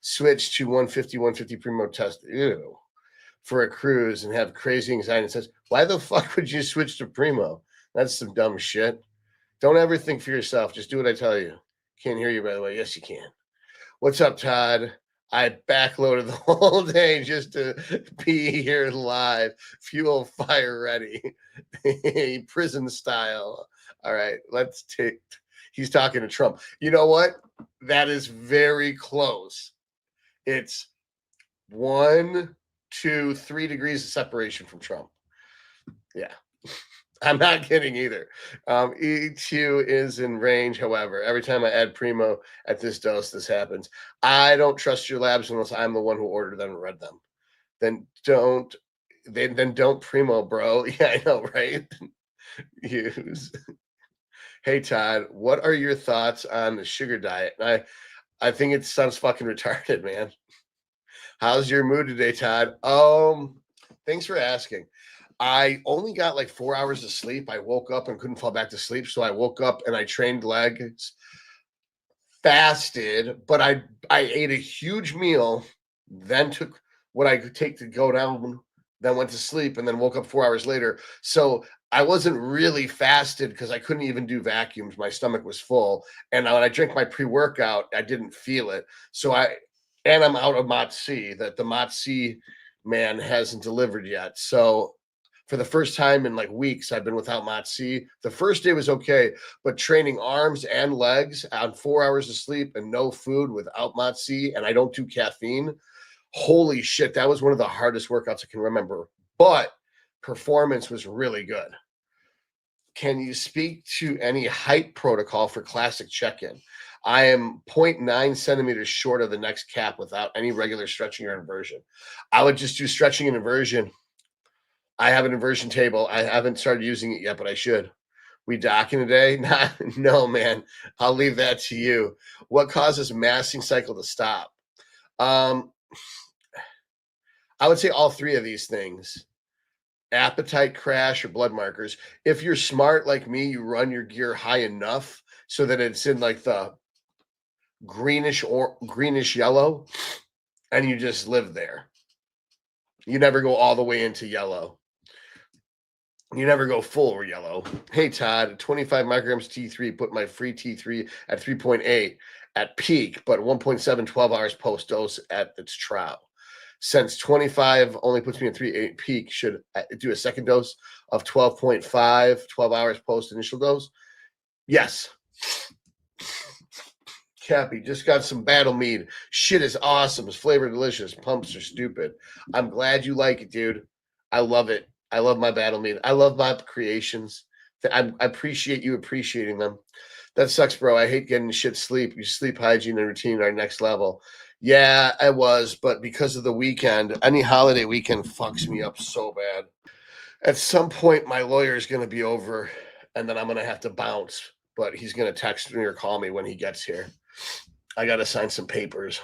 switch to 150 Primo test. Ew. For a cruise and have crazy anxiety and says, why the fuck would you switch to Primo? That's some dumb shit. Don't ever think for yourself. Just do what I tell you. Can't hear you, by the way. Yes, you can. What's up, Todd? I backloaded the whole day just to be here live. Fuel fire ready. Prison style. All right, let's take. He's talking to Trump. You know what? That is very close. It's 1, 2, 3 degrees of separation from Trump. Yeah. I'm not kidding either. E2 is in range. However, every time I add Primo at this dose, this happens. I don't trust your labs unless I'm the one who ordered them and read them. Then don't Primo, bro. Yeah, I know, right? Use. Hey Todd, what are your thoughts on the sugar diet? I think it sounds fucking retarded, man. How's your mood today, Todd? Thanks for asking. I only got like 4 hours of sleep. I woke up and couldn't fall back to sleep. So I woke up and I trained legs, fasted, but I ate a huge meal, then took what I could take to go down, then went to sleep, and then woke up 4 hours later. So I wasn't really fasted because I couldn't even do vacuums. My stomach was full. And when I drank my pre-workout, I didn't feel it. So I'm out of Motzi, that the Motzi man hasn't delivered yet. So for the first time in like weeks, I've been without Motzi. The first day was okay, but training arms and legs on 4 hours of sleep and no food without Motzi, and I don't do caffeine. Holy shit, that was one of the hardest workouts I can remember. But performance was really good. Can you speak to any height protocol for classic check-in? I am 0.9 centimeters short of the next cap without any regular stretching or inversion. I would just do stretching and inversion. I have an inversion table. I haven't started using it yet, but I should. We docking today? No, man. I'll leave that to you. What causes masking cycle to stop? I would say all three of these things. Appetite crash or blood markers. If you're smart like me, you run your gear high enough so that it's in like the greenish or greenish yellow, and you just live there. You never go all the way into yellow. You never go full yellow. Hey, Todd, 25 micrograms T3, put my free T3 at 3.8 at peak, but 1.7, 12 hours post-dose at its trial. Since 25 only puts me at 3.8 peak, should I do a second dose of 12.5, 12 hours post-initial dose? Yes. Cappy, just got some battle mead. Shit is awesome. It's flavor delicious. Pumps are stupid. I'm glad you like it, dude. I love it. I love my battle mead. I love my creations. I appreciate you appreciating them. That sucks, bro. I hate getting shit sleep. Your sleep hygiene and routine are next level. Yeah, I was, but because of the weekend, any holiday weekend fucks me up so bad. At some point, my lawyer is going to be over, and then I'm going to have to bounce. But he's going to text me or call me when he gets here. I got to sign some papers.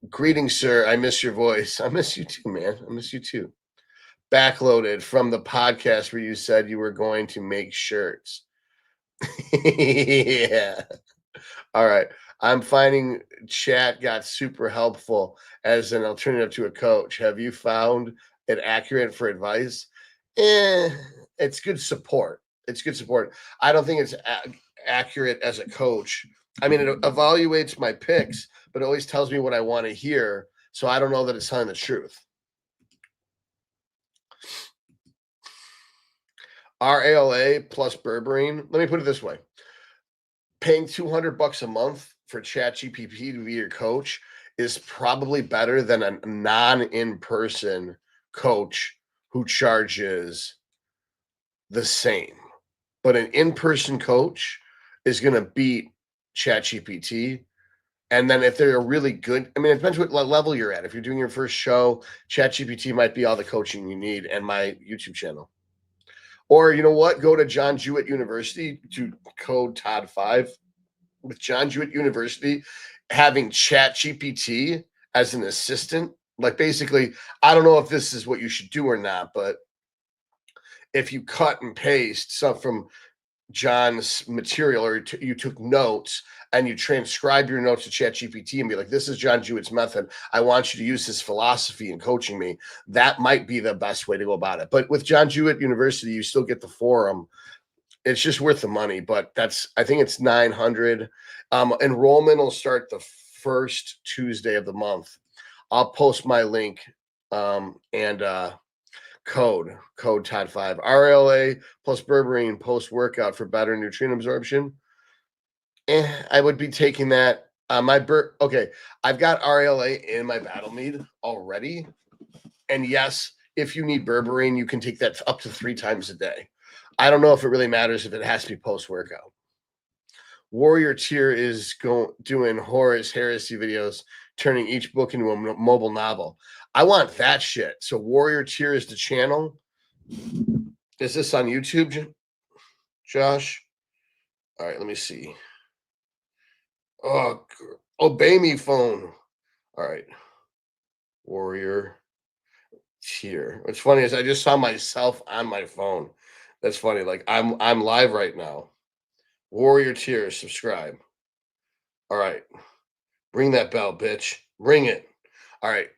Greetings, sir. I miss your voice. I miss you too, man. I miss you too. Backloaded from the podcast where you said you were going to make shirts. Yeah. All right. I'm finding chat got super helpful as an alternative to a coach. Have you found it accurate for advice? It's good support. It's good support. I don't think it's accurate as a coach. I mean, it evaluates my picks, but it always tells me what I want to hear. So I don't know that it's telling the truth. RALA plus berberine. Let me put it this way. Paying $200 a month for ChatGPT to be your coach is probably better than a non-in-person coach who charges the same. But an in-person coach is going to beat ChatGPT. And then if they're really good, I mean, it depends what level you're at. If you're doing your first show, ChatGPT might be all the coaching you need and my YouTube channel. Or you know what? Go to John Jewett University to code Todd5. With John Jewett University having ChatGPT as an assistant, like basically, I don't know if this is what you should do or not, but if you cut and paste stuff from John's material, or you took notes and you transcribe your notes to ChatGPT and be like, this is John Jewett's method. I want you to use his philosophy in coaching me. That might be the best way to go about it. But with John Jewett University, you still get the forum. It's just worth the money, but I think it's 900. Enrollment will start the first Tuesday of the month. I'll post my link and code Todd 5 RLA plus berberine post workout for better nutrient absorption. I would be taking that. Okay, I've got RLA in my battle mead already, and yes, if you need berberine, you can take that up to 3 times a day. I don't know if it really matters if it has to be post workout. Warrior Tier is doing Horus Heresy videos, turning each book into a mobile novel. I want that shit. So Warrior Tier is the channel. Is this on YouTube, Josh? All right, let me see. Oh, obey me, phone. All right. Warrior Tier. What's funny is I just saw myself on my phone. That's funny. Like I'm live right now. Warrior Tier, subscribe. All right. Ring that bell, bitch. Ring it. All right.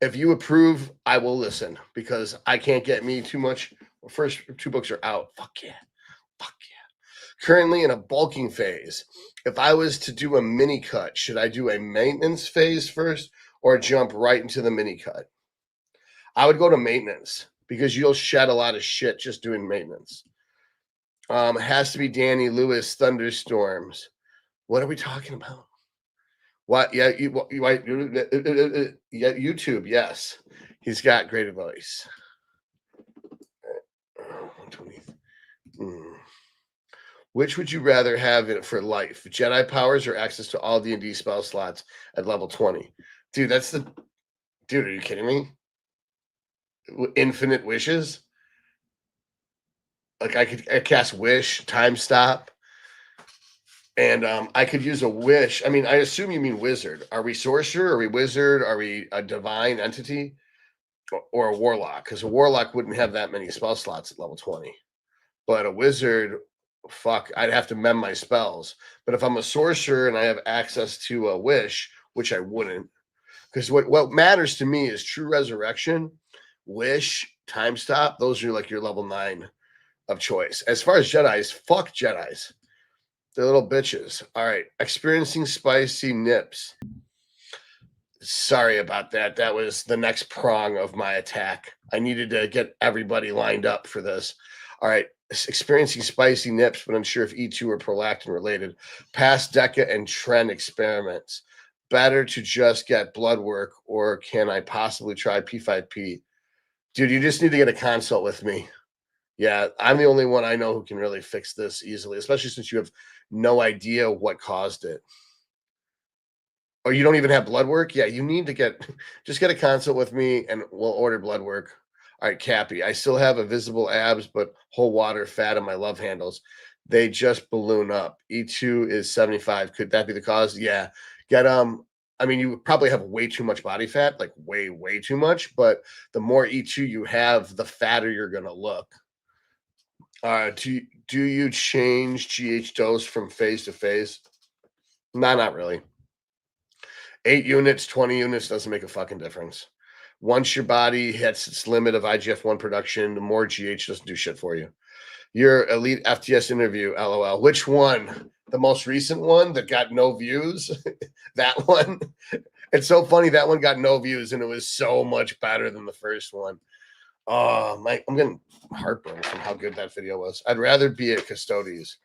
If you approve, I will listen because I can't get me too much. First 2 books are out. Fuck yeah. Fuck yeah. Currently in a bulking phase. If I was to do a mini cut, should I do a maintenance phase first or jump right into the mini cut? I would go to maintenance because you'll shed a lot of shit just doing maintenance. It has to be Danny Lewis Thunderstorms. What are we talking about? What? Yeah, yeah, YouTube. Yes, he's got great advice. 120. Which would you rather have for life? Jedi powers or access to all D&D spell slots at level 20? Dude, dude, are you kidding me? Infinite wishes? Like I cast wish, time stop. And I could use a wish. I mean, I assume you mean wizard. Are we sorcerer? Are we wizard? Are we a divine entity? Or a warlock? Because a warlock wouldn't have that many spell slots at level 20. But a wizard, fuck, I'd have to mem my spells. But if I'm a sorcerer and I have access to a wish, which I wouldn't, because what matters to me is true resurrection, wish, time stop. Those are like your level 9 of choice. As far as Jedis, fuck Jedis. They're little bitches. All right. Experiencing spicy nips. Sorry about that. That was the next prong of my attack. I needed to get everybody lined up for this. All right. Experiencing spicy nips, but unsure if E2 or prolactin related. Past DECA and trend experiments. Better to just get blood work, or can I possibly try P5P? Dude, you just need to get a consult with me. Yeah, I'm the only one I know who can really fix this easily, especially since you have no idea what caused it. Or you don't even have blood work? Yeah, you need to just get a consult with me and we'll order blood work. All right, Cappy. I still have a visible abs, but whole water fat on my love handles. They just balloon up. E2 is 75. Could that be the cause? Yeah. I mean, you probably have way too much body fat, like way, way too much, but the more E2 you have, the fatter you're gonna look. Do you change GH dose from phase to phase? No, not really. 8 units, 20 units doesn't make a fucking difference. Once your body hits its limit of IGF-1 production, the more GH doesn't do shit for you. Your elite FTS interview, LOL. Which one? The most recent one that got no views? That one? It's so funny. That one got no views, and it was so much better than the first one. Oh, I'm getting heartburn from how good that video was. I'd rather be at Custodes.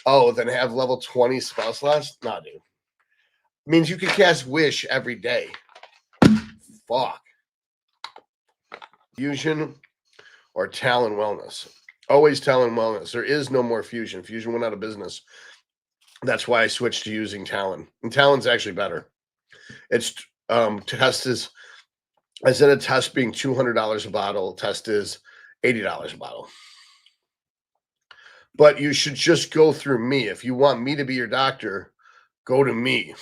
Oh, than have level 20 spell slots? Nah, dude. Means you can cast Wish every day. Fuck. Fusion or Talon Wellness? Always Talon Wellness. There is no more Fusion. Fusion went out of business. That's why I switched to using Talon. And Talon's actually better. It's test is, instead of test being $200 a bottle, test is $80 a bottle. But you should just go through me. If you want me to be your doctor, go to me.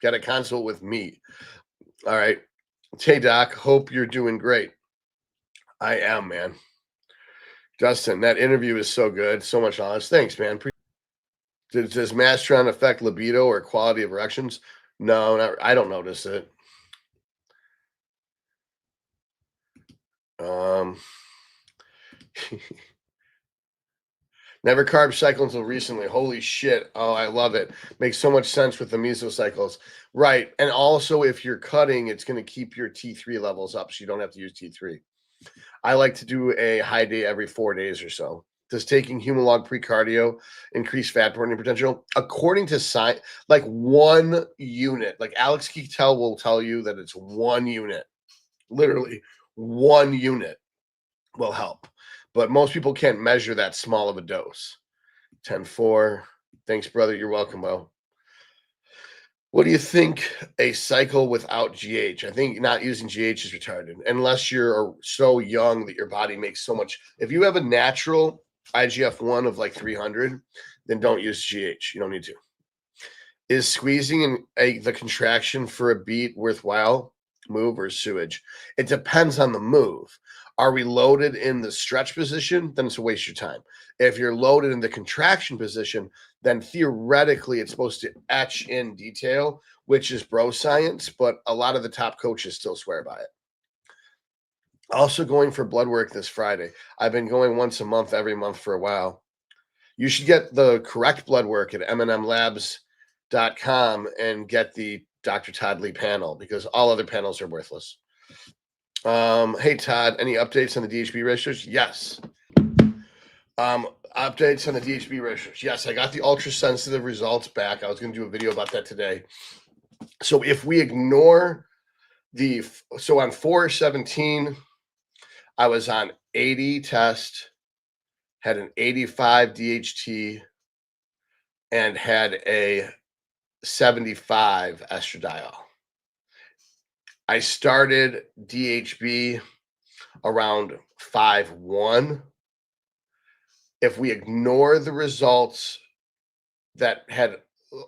Get a consult with me. All right. Hey, Doc. Hope you're doing great. I am, man. Justin, that interview is so good. So much knowledge. Thanks, man. Does Mastron affect libido or quality of erections? No, I don't notice it. Never carb cycle until recently. Holy shit. Oh, I love it. Makes so much sense with the mesocycles. Right. And also, if you're cutting, it's going to keep your T3 levels up, so you don't have to use T3. I like to do a high day every 4 days or so. Does taking Humalog pre-cardio increase fat burning potential? According to science, like 1 unit, like Alex Keitel will tell you that it's 1 unit, literally 1 unit will help. But most people can't measure that small of a dose. 10-4. Thanks, brother. You're welcome, Bo. What do you think a cycle without GH? I think not using GH is retarded unless you're so young that your body makes so much. If you have a natural IGF-1 of like 300, then don't use GH. You don't need to. Is squeezing the contraction for a beat worthwhile move or sewage? It depends on the move. Are we loaded in the stretch position? Then it's a waste of your time. If you're loaded in the contraction position, then theoretically it's supposed to etch in detail, which is bro science, but a lot of the top coaches still swear by it. Also going for blood work this Friday. I've been going once a month, every month for a while. You should get the correct blood work at mnmlabs.com and get the Dr. Todd Lee panel because all other panels are worthless. Hey, Todd, any updates on the DHB ratios? Yes. Updates on the DHB ratios. Yes, I got the ultra sensitive results back. I was going to do a video about that today. So if we ignore so on 4/17, I was on 80 test, had an 85 DHT, and had a 75 estradiol. I started DHB around 5/1. If we ignore the results that had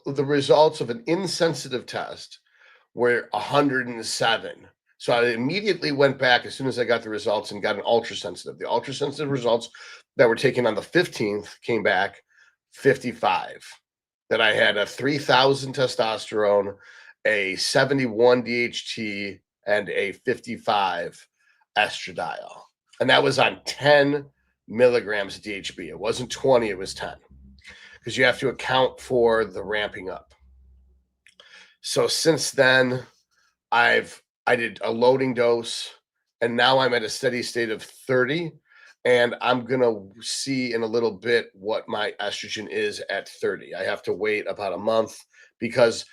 the results of an insensitive test were 107. So I immediately went back as soon as I got the results and got an ultra sensitive. The ultra sensitive results that were taken on the 15th came back 55. That I had a 3,000 testosterone, a 71 DHT, and a 55 estradiol. And that was on 10 milligrams of DHB. It wasn't 20, it was 10. Because you have to account for the ramping up. So since then, I did a loading dose, and now I'm at a steady state of 30. And I'm going to see in a little bit what my estrogen is at 30. I have to wait about a month because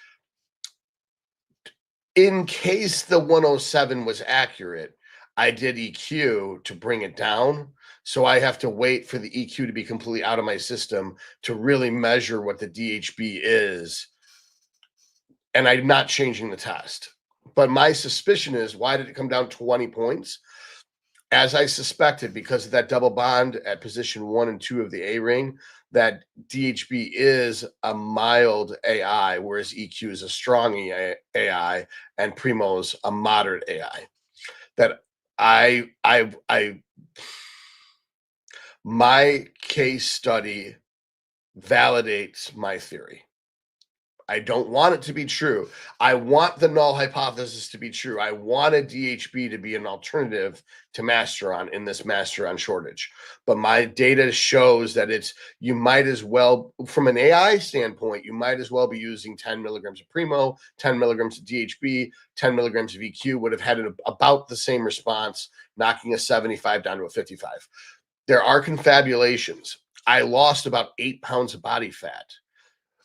in case the 107 was accurate, I did EQ to bring it down. So I have to wait for the EQ to be completely out of my system to really measure what the DHB is. And I'm not changing the test. But my suspicion is, why did it come down 20 points? As I suspected, because of that double bond at position 1 and 2 of the A ring, that DHB is a mild AI, whereas EQ is a strong AI, and Primo's a moderate AI. That my case study validates my theory. I don't want it to be true. I want the null hypothesis to be true. I want a DHB to be an alternative to Masteron in this Masteron shortage. But my data shows that you might as well, from an AI standpoint, you might as well be using 10 milligrams of Primo, 10 milligrams of DHB, 10 milligrams of EQ would have had about the same response, knocking a 75 down to a 55. There are confabulations. I lost about 8 pounds of body fat.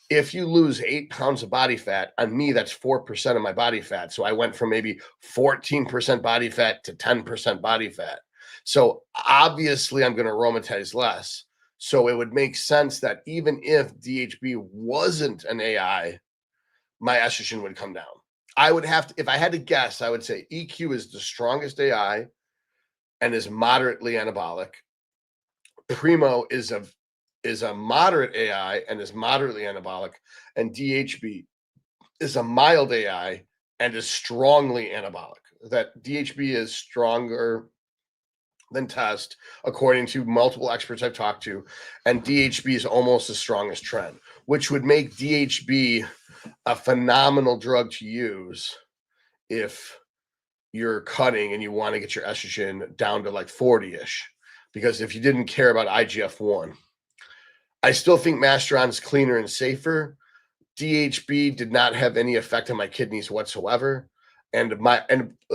If you lose 8 pounds of body fat, on me, that's 4% of my body fat. So I went from maybe 14% body fat to 10% body fat. So obviously I'm going to aromatize less. So it would make sense that even if DHB wasn't an AI, my estrogen would come down. I would have to, if I had to guess, I would say EQ is the strongest AI and is moderately anabolic. Primo is a moderate AI and is moderately anabolic, and DHB is a mild AI and is strongly anabolic. That DHB is stronger than test, according to multiple experts I've talked to. And DHB is almost the strongest trend, which would make DHB a phenomenal drug to use if you're cutting and you want to get your estrogen down to like 40-ish. Because if you didn't care about IGF-1, I still think Masteron is cleaner and safer. DHB did not have any effect on my kidneys whatsoever. And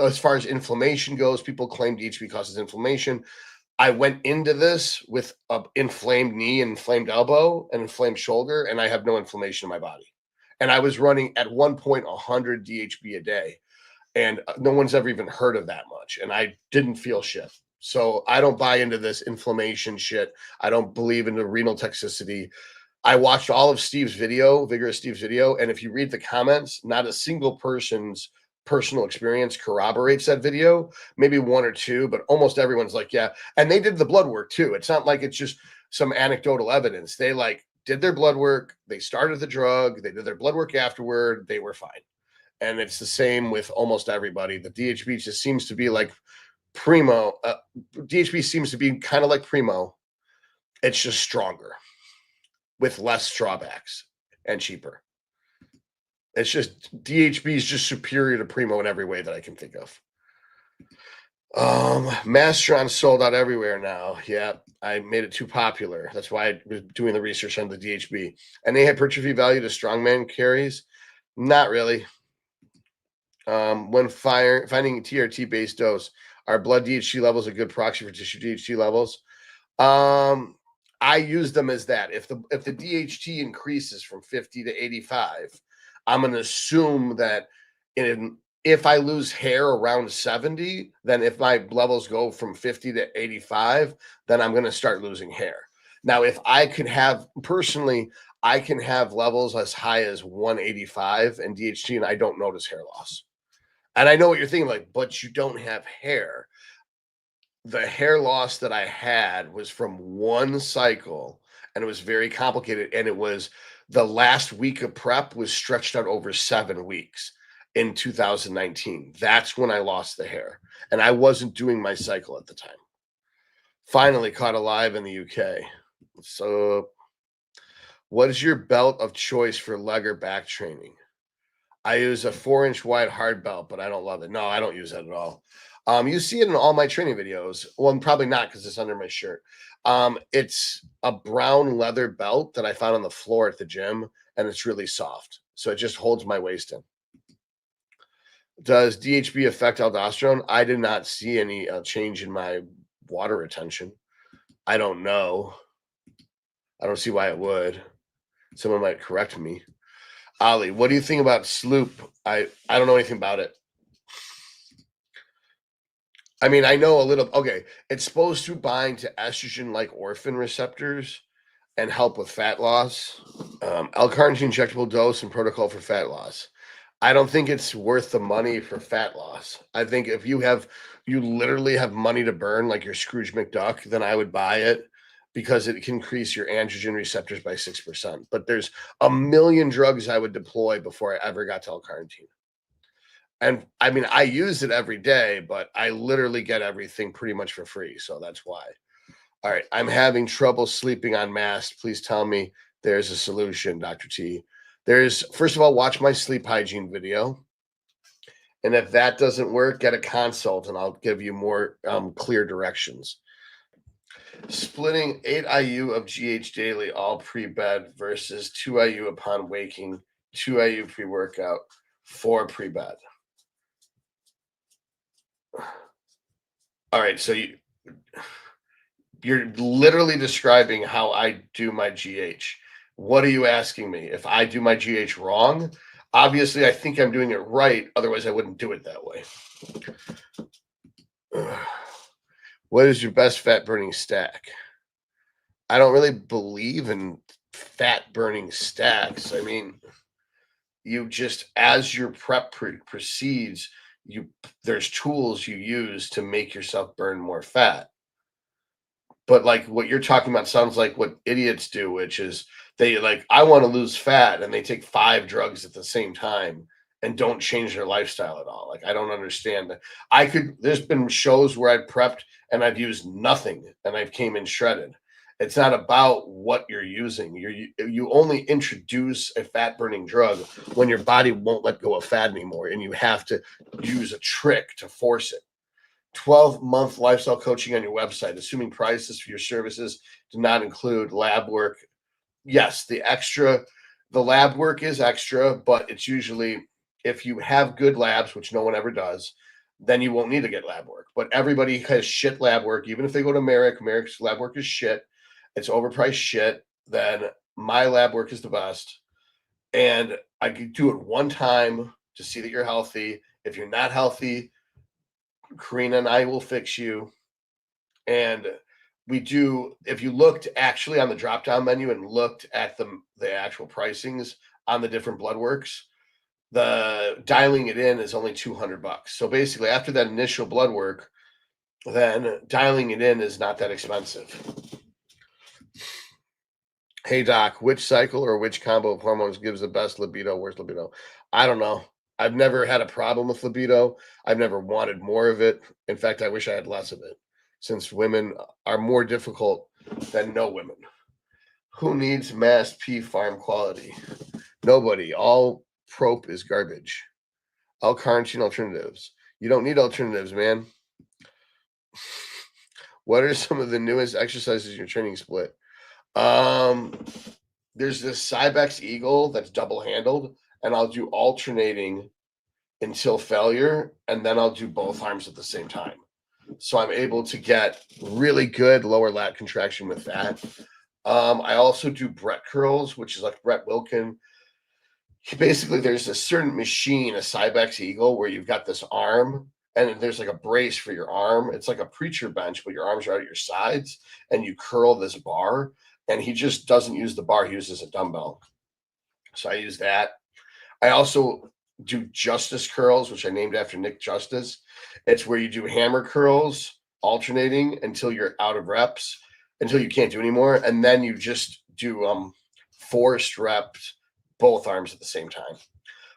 as far as inflammation goes, people claim DHB causes inflammation. I went into this with an inflamed knee, and inflamed elbow, and inflamed shoulder, and I have no inflammation in my body. And I was running at one point 100 DHB a day, and no one's ever even heard of that much. And I didn't feel shit. So I don't buy into this inflammation shit. I don't believe in the renal toxicity. I watched all of Steve's video, Vigorous Steve's video, and if you read the comments, not a single person's personal experience corroborates that video. Maybe one or two, but almost everyone's like, yeah. And they did the blood work too. It's not like it's just some anecdotal evidence. They like did their blood work. They started the drug. They did their blood work afterward. They were fine. And it's the same with almost everybody. The DHB just seems to be like Primo. DHB seems to be kind of like Primo. It's just stronger with less drawbacks and cheaper. It's just DHB is just superior to Primo in every way that I can think of. Masteron sold out everywhere now. Yeah, I made it too popular. That's why I was doing the research on the DHB. And they had hypertrophy value to strongman carries? Not really. When finding TRT based dose, are blood DHT levels a good proxy for tissue DHT levels? I use them as that. If the DHT increases from 50 to 85, I'm going to assume that if I lose hair around 70, then if my levels go from 50 to 85, then I'm going to start losing hair. Now, if I could have personally, I can have levels as high as 185 and DHT, and I don't notice hair loss. And I know what you're thinking, like, but you don't have hair. The hair loss that I had was from one cycle, and it was very complicated. And it was the last week of prep was stretched out over 7 weeks in 2019. That's when I lost the hair, and I wasn't doing my cycle at the time. Finally caught alive in the UK. So what is your belt of choice for leg or back training? I use a 4-inch wide hard belt, but I don't love it. No, I don't use that at all. You see it in all my training videos. Well, probably not because it's under my shirt. It's a brown leather belt that I found on the floor at the gym, and it's really soft. So it just holds my waist in. Does DHB affect aldosterone? I did not see any change in my water retention. I don't know. I don't see why it would. Someone might correct me. Ali, what do you think about Sloop? I don't know anything about it. I mean, I know a little. Okay, it's supposed to bind to estrogen-like orphan receptors and help with fat loss. L-carnitine injectable dose and protocol for fat loss. I don't think it's worth the money for fat loss. I think if you literally have money to burn, like your Scrooge McDuck, then I would buy it because it can increase your androgen receptors by 6%. But there's a million drugs I would deploy before I ever got to L-carnitine. And I mean, I use it every day, but I literally get everything pretty much for free. So that's why. All right. I'm having trouble sleeping on mast. Please tell me there's a solution, Dr. T. First of all, watch my sleep hygiene video. And if that doesn't work, get a consult and I'll give you more clear directions. Splitting 8 IU of GH daily, all pre-bed versus 2 IU upon waking, 2 IU pre-workout, 4 pre-bed. All right, so you're literally describing how I do my GH. What are you asking me? If I do my GH wrong? Obviously, I think I'm doing it right. Otherwise, I wouldn't do it that way. What is your best fat burning stack? I don't really believe in fat burning stacks. I mean, you just, as your prep proceeds, there's tools you use to make yourself burn more fat. But like what you're talking about sounds like what idiots do, which is they like, I want to lose fat, and they take 5 drugs at the same time and don't change their lifestyle at all. Like, I don't understand that. There's been shows where I've prepped and I've used nothing and I've came in shredded. It's not about what you're using. You only introduce a fat burning drug when your body won't let go of fat anymore, and you have to use a trick to force it. 12-month lifestyle coaching on your website, assuming prices for your services do not include lab work. Yes, the lab work is extra, but it's usually, if you have good labs, which no one ever does, then you won't need to get lab work. But everybody has shit lab work. Even if they go to Merrick's lab work is shit. It's overpriced shit. Then my lab work is the best. And I could do it one time to see that you're healthy. If you're not healthy, Karina and I will fix you. And if you looked actually on the drop down menu and looked at the actual pricings on the different blood works, the dialing it in is only $200. So basically, after that initial blood work, then dialing it in is not that expensive. Hey doc, which cycle or which combo of hormones gives the best libido? Where's libido? I don't know. I've never had a problem with libido. I've never wanted more of it. In fact, I wish I had less of it, since women are more difficult than no women. Who needs Mass P farm quality? Nobody. All prop is garbage. All carnitine alternatives. You don't need alternatives, man. What are some of the newest exercises in your training split? There's this Cybex Eagle that's double-handled, and I'll do alternating until failure, and then I'll do both arms at the same time. So I'm able to get really good lower lat contraction with that. I also do Brett curls, which is like Brett Wilkin. Basically, there's a certain machine, a Cybex Eagle, where you've got this arm, and there's like a brace for your arm. It's like a preacher bench, but your arms are out at your sides, and you curl this bar. And he just doesn't use the bar; he uses a dumbbell. So I use that. I also do Justice curls, which I named after Nick Justice. It's where you do hammer curls alternating until you're out of reps, until you can't do anymore, and then you just do forced reps, both arms at the same time,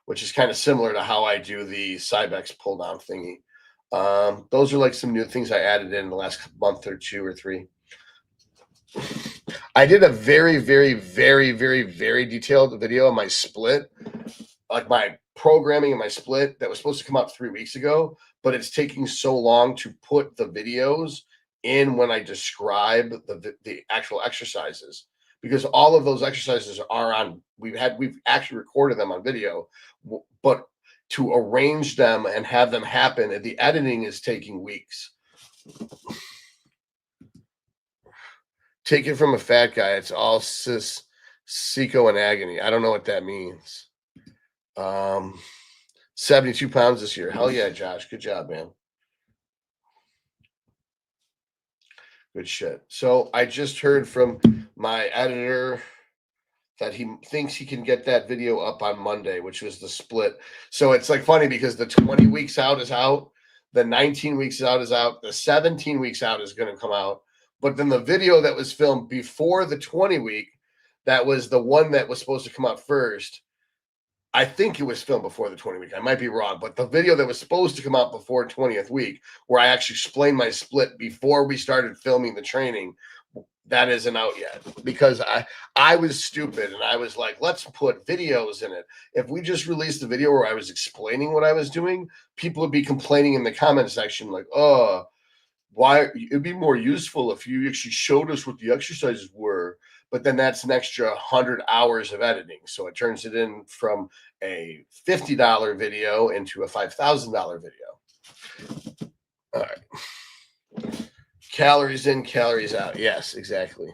which is kind of similar to how I do the Cybex pull down thingy. Those are like some new things I added in the last month or 2 or 3. I did a very, very, very, very, very detailed video on my split, like my programming and my split, that was supposed to come out 3 weeks ago, but it's taking so long to put the videos in when I describe the actual exercises, because all of those exercises are on. We've actually recorded them on video, but to arrange them and have them happen, the editing is taking weeks. Take it from a fat guy. It's all seco and agony. I don't know what that means. 72 pounds this year. Hell yeah, Josh. Good job, man. Good shit. So I just heard from my editor that he thinks he can get that video up on Monday, which was the split. So it's like funny because the 20 weeks out is out, the 19 weeks out is out, the 17 weeks out is going to come out. But then the video that was filmed before the 20 week, that was the one that was supposed to come out first. I think it was filmed before the 20 week. I might be wrong, but the video that was supposed to come out before 20th week, where I actually explained my split before we started filming the training, that isn't out yet, because I was stupid and I was like, let's put videos in it. If we just released the video where I was explaining what I was doing, people would be complaining in the comment section like, oh, why? It'd be more useful if you actually showed us what the exercises were. But then that's an extra 100 hours of editing. So it turns it in from a $50 video into a $5,000 video. All right. Calories in, calories out. Yes, exactly.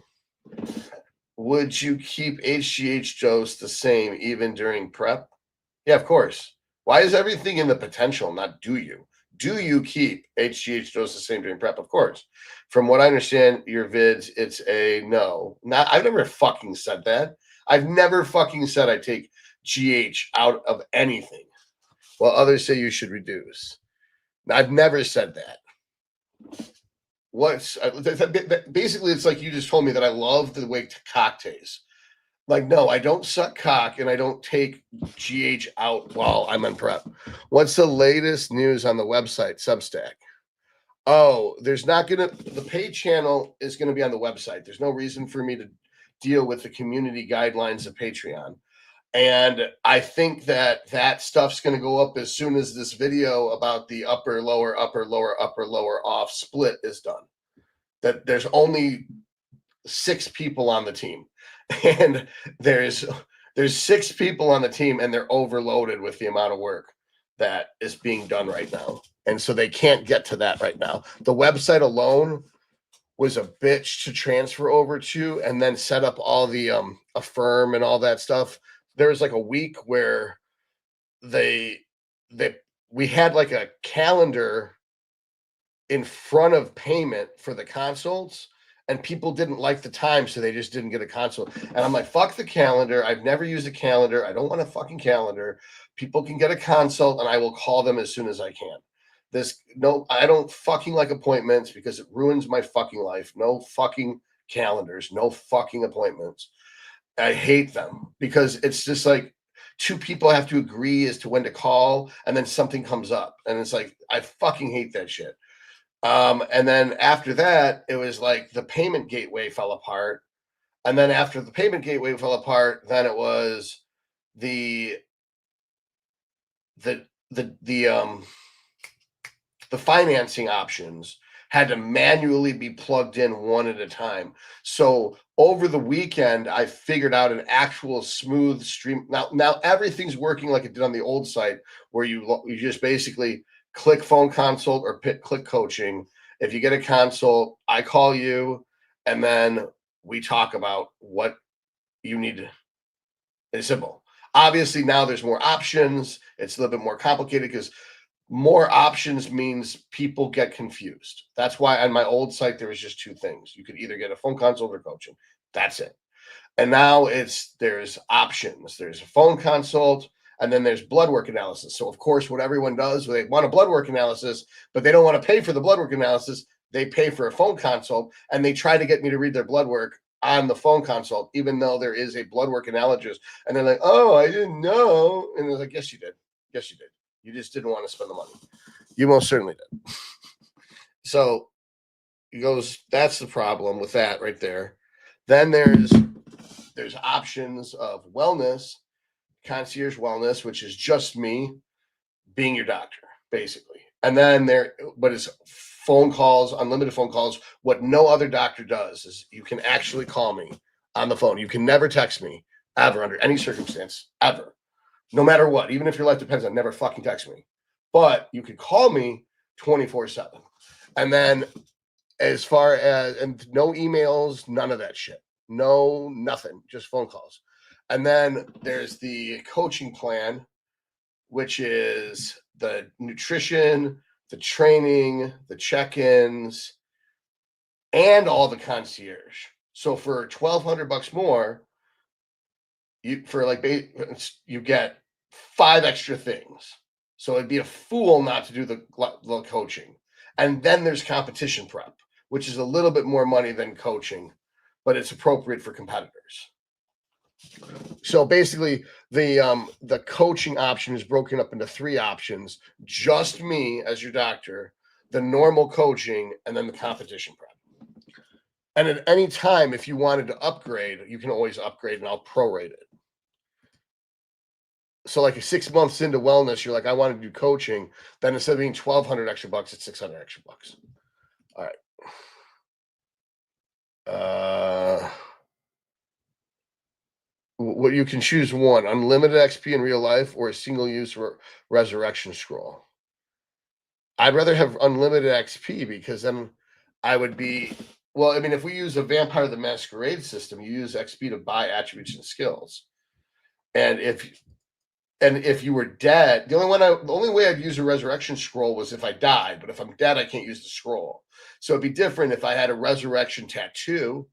Would you keep HGH dose the same even during prep? Yeah, of course. Why is everything in the potential, not do you? Do you keep HGH dose the same during prep? Of course. From what I understand, your vids, it's a no. I've never fucking said that. I've never fucking said I take GH out of anything, while others say you should reduce. I've never said that. Basically, it's like you just told me that I love the way cock tastes. Like, no, I don't suck cock and I don't take GH out while I'm on prep. What's the latest news on the website, Substack? Oh, there's not gonna the paid channel is gonna be on the website. There's no reason for me to deal with the community guidelines of Patreon. And I think that that stuff's going to go up as soon as this video about the upper, lower, upper, lower, upper, lower off split is done. That there's only 6 people on the team, and there's 6 people on the team, and they're overloaded with the amount of work that is being done right now, and so they can't get to that right now. The website alone was a bitch to transfer over to, and then set up all the affirm and all that stuff. There was like a week where they we had like a calendar in front of payment for the consults, and people didn't like the time, so they just didn't get a consult. And I'm like, fuck the calendar. I've never used a calendar. I don't want a fucking calendar. People can get a consult, and I will call them as soon as I can. No, I don't fucking like appointments because it ruins my fucking life. No fucking calendars, no fucking appointments. I hate them because it's just like 2 people have to agree as to when to call, and then something comes up, and it's like I fucking hate that shit. And then after that, it was like the payment gateway fell apart, and then after the payment gateway fell apart, then it was the the the the the financing options had to manually be plugged in one at a time. So over the weekend, I figured out an actual smooth stream. Now everything's working like it did on the old site, where you just basically click phone consult or click coaching. If you get a consult, I call you, and then we talk about what you need. It's simple. Obviously, now there's more options. It's a little bit more complicated because more options means people get confused. That's why on my old site there was just 2 things. You could either get a phone consult or coaching. That's it. And now there's options. There's a phone consult, and then there's blood work analysis. So of course, what everyone does, they want a blood work analysis, but they don't want to pay for the blood work analysis. They pay for a phone consult, and they try to get me to read their blood work on the phone consult, even though there is a blood work analyst. And they're like, "Oh, I didn't know." And I was like, "Yes, you did. Yes, you did. You just didn't want to spend the money. You most certainly did." So he goes, that's the problem with that right there. Then there's options of wellness, concierge wellness, which is just me being your doctor, basically. And then but it's phone calls, unlimited phone calls. What no other doctor does is you can actually call me on the phone. You can never text me ever under any circumstance, ever. No matter what, even if your life depends on, never fucking text me. But you could call me 24/7. And then as far as, and no emails, none of that shit. No, nothing, just phone calls. And then there's the coaching plan, which is the nutrition, the training, the check-ins, and all the concierge. So for $1,200 more, you get 5 extra things. So it'd be a fool not to do the coaching. And then there's competition prep, which is a little bit more money than coaching, but it's appropriate for competitors. So basically, the coaching option is broken up into 3 options: just me as your doctor, the normal coaching, and then the competition prep. And at any time, if you wanted to upgrade, you can always upgrade, and I'll prorate it. So like 6 months into wellness, you're like, I want to do coaching. Then instead of being 1,200 extra bucks, it's 600 extra bucks. All right. What you can choose one: unlimited XP in real life or a single use resurrection scroll. I'd rather have unlimited XP because then I would be, well, I mean, if we use a Vampire the Masquerade system, you use XP to buy attributes and skills. And if you were dead, the only way I'd use a resurrection scroll was if I died, but if I'm dead, I can't use the scroll. So it'd be different if I had a resurrection tattoo.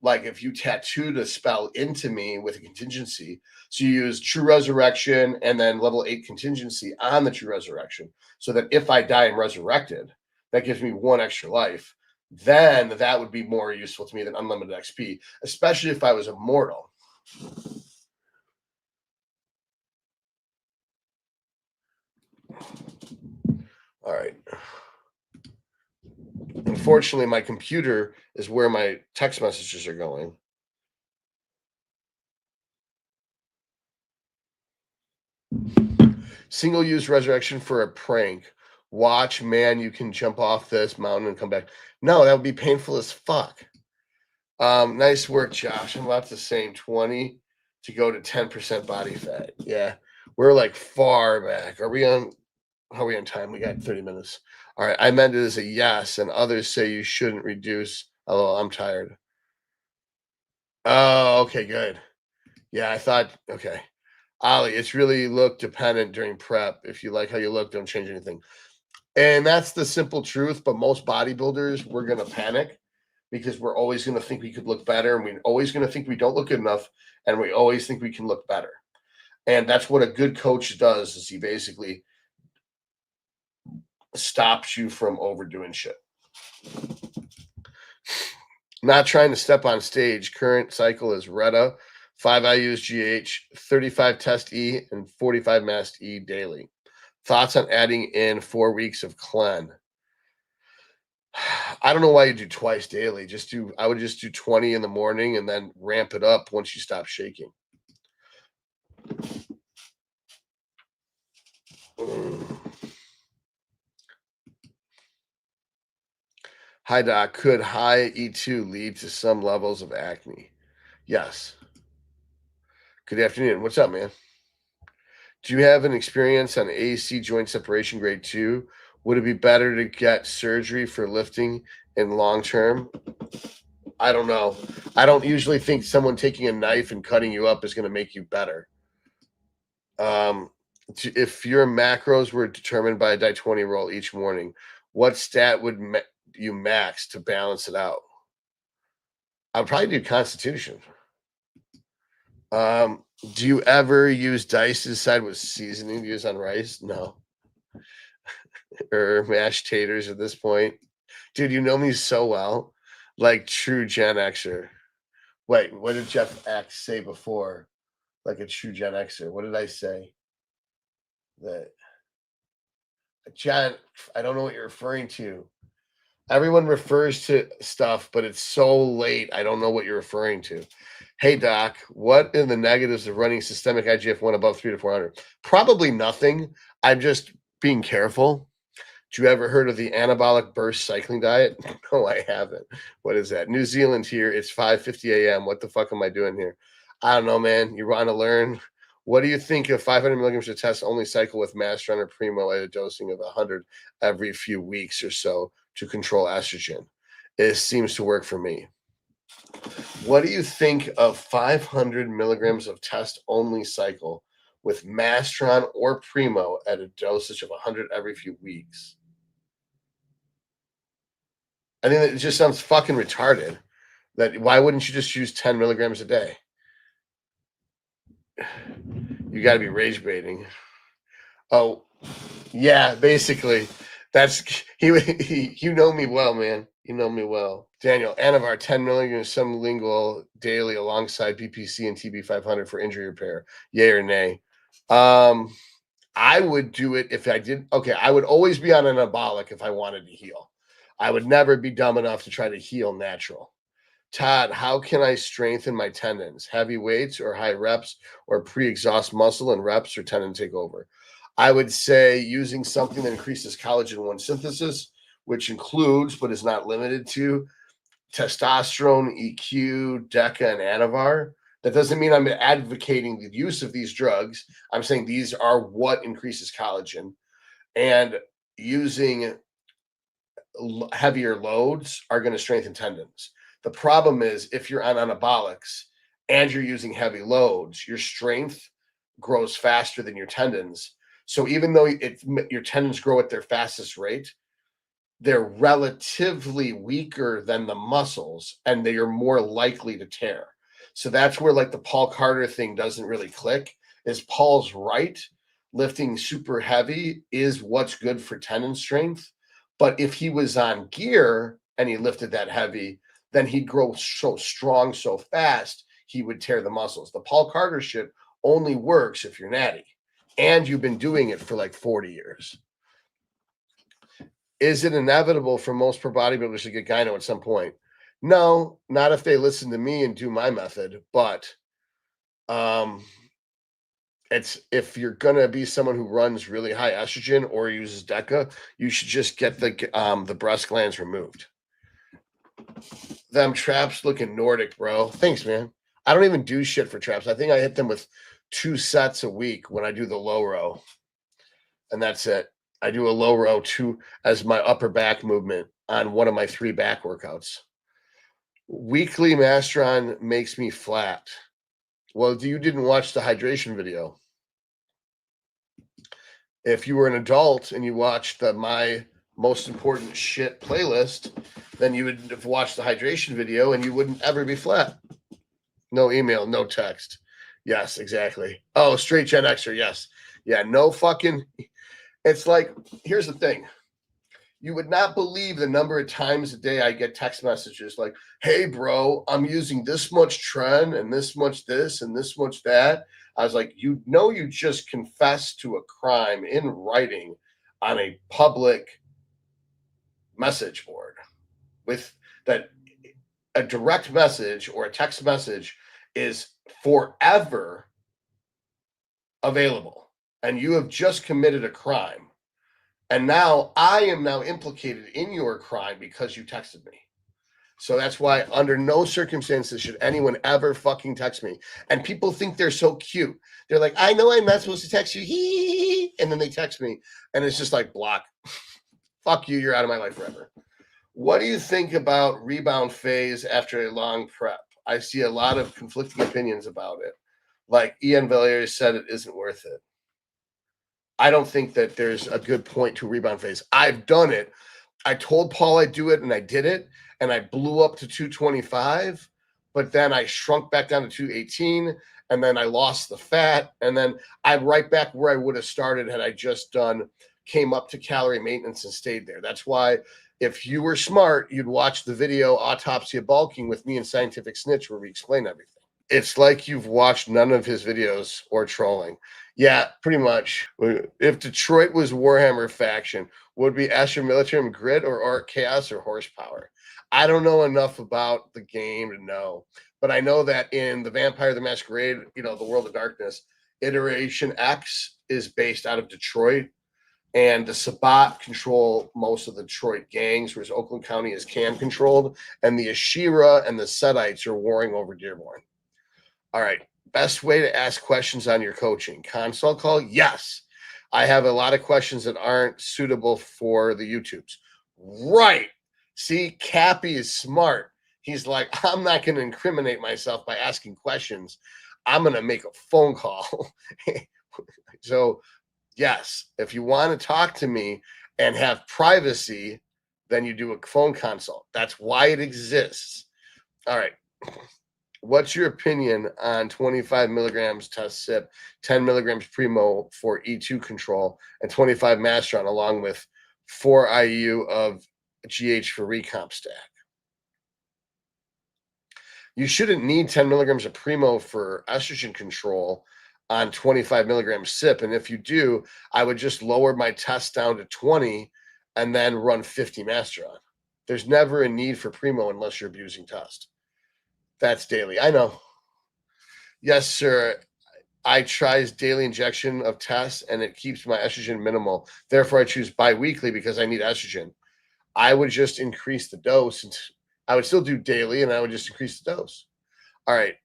Like if you tattooed a spell into me with a contingency, so you use true resurrection and then level 8 contingency on the true resurrection, so that if I die and resurrected, that gives me 1 extra life. Then that would be more useful to me than unlimited XP, especially if I was immortal. All right. Unfortunately, my computer is where my text messages are going. Single-use resurrection for a prank. Watch, man, you can jump off this mountain and come back. No, that would be painful as fuck. Nice work, Josh. I'm about to say 20 to go to 10% body fat. Yeah, we're like far back. Are we on? How are we on time? We got 30 minutes. All right. I meant it as a yes, and others say you shouldn't reduce. Oh, I'm tired. Oh, okay, good. Yeah, I thought, okay. Ollie, it's really look dependent during prep. If you like how you look, don't change anything. And that's the simple truth. But most bodybuilders, we're going to panic because we're always going to think we could look better. And we're always going to think we don't look good enough. And we always think we can look better. And that's what a good coach does is he basically stops you from overdoing shit. Not trying to step on stage. Current cycle is Retta, 5 IUs GH, 35 test E, and 45 mast E daily. Thoughts on adding in 4 weeks of clen? I don't know why you do twice daily. I would just do 20 in the morning and then ramp it up once you stop shaking. Hi, Doc. Could high E2 lead to some levels of acne? Yes. Good afternoon. What's up, man? Do you have an experience on AC joint separation grade 2? Would it be better to get surgery for lifting in long term? I don't know. I don't usually think someone taking a knife and cutting you up is going to make you better. If your macros were determined by a die 20 roll each morning, what stat would you max to balance it out? I would probably do constitution. Do you ever use dice to decide what seasoning to use on rice? No. Or mashed taters at this point. Dude, you know me so well. Like true Gen Xer. Wait, what did Jeff X say before? Like a true Gen Xer. What did I say? That Gen, I don't know what you're referring to. Everyone refers to stuff, but it's so late. I don't know what you're referring to. Hey, Doc, what are the negatives of running systemic IGF-1 above 3 to 400? Probably nothing. I'm just being careful. Did you ever heard of the anabolic burst cycling diet? No, I haven't. What is that? New Zealand here. It's 5:50 a.m. What the fuck am I doing here? I don't know, man. You want to learn? What do you think of 500 milligrams of test only cycle with Master or Primo at a dosing of 100 every few weeks or so to control estrogen? It seems to work for me. What do you think of 500 milligrams of test only cycle with Mastron or Primo at a dosage of 100 every few weeks? I think it just sounds fucking retarded. That why wouldn't you just use 10 milligrams a day? You got to be rage baiting. Oh, yeah, basically. That's you know me well, man. You know me well. Daniel, Anavar, 10 milligrams sublingual daily alongside BPC and TB500 for injury repair. Yay or nay? I would do it if I did. Okay, I would always be on an anabolic if I wanted to heal. I would never be dumb enough to try to heal natural. Todd, how can I strengthen my tendons? Heavy weights or high reps or pre-exhaust muscle and reps or tendon takeover? I would say using something that increases collagen 1 synthesis, which includes but is not limited to testosterone, EQ, DECA, and Anavar. That doesn't mean I'm advocating the use of these drugs. I'm saying these are what increases collagen. And using heavier loads are going to strengthen tendons. The problem is if you're on anabolics and you're using heavy loads, your strength grows faster than your tendons. So even though your tendons grow at their fastest rate, they're relatively weaker than the muscles and they are more likely to tear. So that's where like the Paul Carter thing doesn't really click. Is Paul's right? Lifting super heavy is what's good for tendon strength. But if he was on gear and he lifted that heavy, then he'd grow so strong so fast, he would tear the muscles. The Paul Carter shit only works if you're natty and you've been doing it for like 40 years. Is it inevitable for most pro bodybuilders to get gyno at some point? No, not if they listen to me and do my method, but it's if you're gonna be someone who runs really high estrogen or uses DECA, you should just get the breast glands removed. Them traps looking Nordic, bro. Thanks, man. I don't even do shit for traps. I think I hit them with 2 sets a week when I do the low row, and that's it. I do a low row 2 as my upper back movement on one of my 3 back workouts. Weekly Mastron makes me flat. Well, you didn't watch the hydration video. If you were an adult and you watched the My Most Important Shit playlist, then you would have watched the hydration video and you wouldn't ever be flat. No email, no text. Yes, exactly. Oh, straight Gen Xer, yes. Yeah, no fucking... It's like, here's the thing. You would not believe the number of times a day I get text messages like, hey, bro, I'm using this much Tren and this much this and this much that. I was like, you just confessed to a crime in writing on a public message board with that a direct message or a text message is forever available. And you have just committed a crime. And now I am now implicated in your crime because you texted me. So that's why under no circumstances should anyone ever fucking text me. And people think they're so cute. They're like, I know I'm not supposed to text you. And then they text me. And it's just like, block. Fuck you. You're out of my life forever. What do you think about rebound phase after a long prep? I see a lot of conflicting opinions about it. Like Ian Villiers said, it isn't worth it. I don't think that there's a good point to rebound phase. I've done it. I told Paul I'd do it, and I did it, and I blew up to 225, but then I shrunk back down to 218, and then I lost the fat, and then I'm right back where I would have started had I just came up to calorie maintenance and stayed there. That's why if you were smart, you'd watch the video Autopsy of Bulking with me and Scientific Snitch where we explain everything. It's like you've watched none of his videos or trolling. Yeah, pretty much. If Detroit was Warhammer faction, would be Asher Militarum Grid or Arc Chaos or Horsepower? I don't know enough about the game to know, but I know that in the Vampire the Masquerade, the World of Darkness, Iteration X is based out of Detroit, and the Sabbat control most of the Detroit gangs, whereas Oakland County is Cam controlled, and the Ashira and the Setites are warring over Dearborn. All right. Best way to ask questions on your coaching consult call? Yes. I have a lot of questions that aren't suitable for the YouTubes. Right. See, Cappy is smart. He's like, I'm not going to incriminate myself by asking questions. I'm going to make a phone call. So, yes, if you want to talk to me and have privacy, then you do a phone consult. That's why it exists. All right. What's your opinion on 25 milligrams test sip, 10 milligrams primo for E2 control, and 25 Mastron along with 4 IU of GH for recomp stack? You shouldn't need 10 milligrams of primo for estrogen control on 25 milligrams sip. And if you do, I would just lower my test down to 20 and then run 50 Mastron. There's never a need for primo unless you're abusing test. That's daily. I know. Yes, sir. I tries daily injection of tests and it keeps my estrogen minimal. Therefore, I choose biweekly because I need estrogen. I would just increase the dose. And I would still do daily and I would just increase the dose. All right.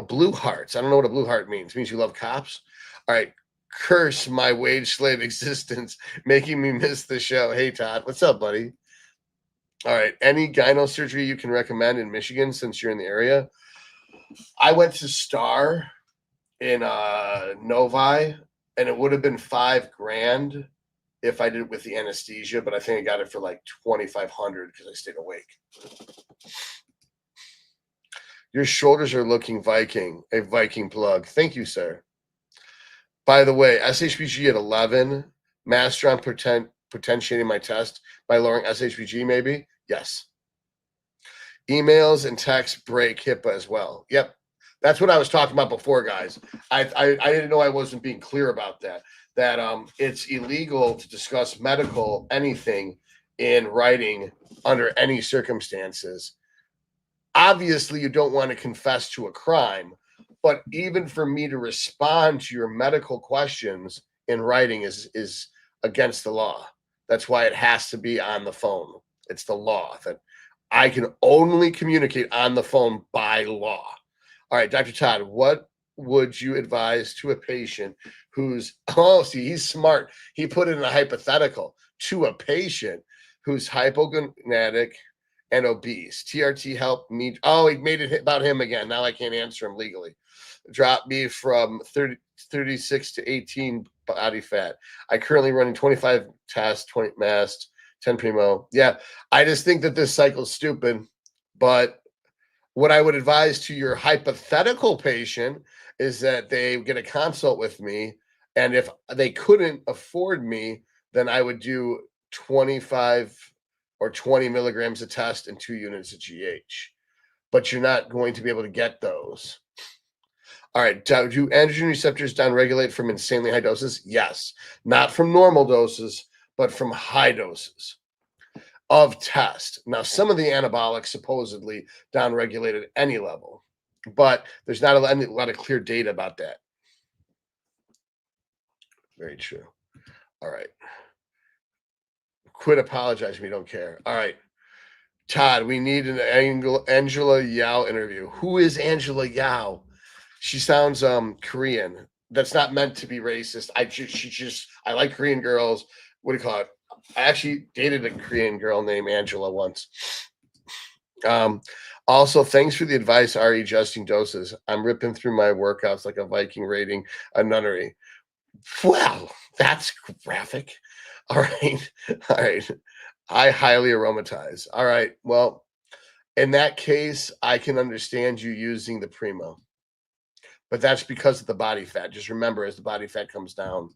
Blue hearts. I don't know what a blue heart means. It means you love cops. All right. Curse my wage slave existence, making me miss the show. Hey, Todd. What's up, buddy? All right. Any gyno surgery you can recommend in Michigan since you're in the area? I went to Star in Novi, and it would have been $5,000 if I did it with the anesthesia, but I think I got it for like $2,500 because I stayed awake. Your shoulders are looking Viking, a Viking plug. Thank you, sir. By the way, SHBG at 11, Mastron potentiating my test by lowering SHBG maybe? Yes. Emails and texts break HIPAA as well. Yep. That's what I was talking about before, guys. I didn't know I wasn't being clear about that. That it's illegal to discuss medical anything in writing under any circumstances. Obviously, you don't want to confess to a crime, but even for me to respond to your medical questions in writing is against the law. That's why it has to be on the phone. It's the law that I can only communicate on the phone by law. All right, Dr. Todd, what would you advise to a patient who's, oh, see, he's smart. He put it in a hypothetical to a patient who's hypogonadic and obese. TRT helped me. Oh, he made it about him again. Now I can't answer him legally. Dropped me from 36 to 18 body fat. I currently running 25 tests, 20 mast, 10 primo. Yeah, I just think that this cycle's stupid. But what I would advise to your hypothetical patient is that they get a consult with me. And if they couldn't afford me, then I would do 25 or 20 milligrams a test and 2 units of GH. But you're not going to be able to get those. All right, do androgen receptors downregulate from insanely high doses? Yes. Not from normal doses, but from high doses of test. Now, some of the anabolics supposedly downregulate at any level, but there's not a lot of clear data about that. Very true. All right. Quit apologizing. We don't care. All right. Todd, we need an Angela Yao interview. Who is Angela Yao? She sounds Korean. That's not meant to be racist. I like Korean girls. What do you call it? I actually dated a Korean girl named Angela once. Also, thanks for the advice, Ari, adjusting doses. I'm ripping through my workouts like a Viking raiding a nunnery. Wow, that's graphic. All right. All right. I highly aromatize. All right. Well, in that case, I can understand you using the Primo, but that's because of the body fat. Just remember, as the body fat comes down,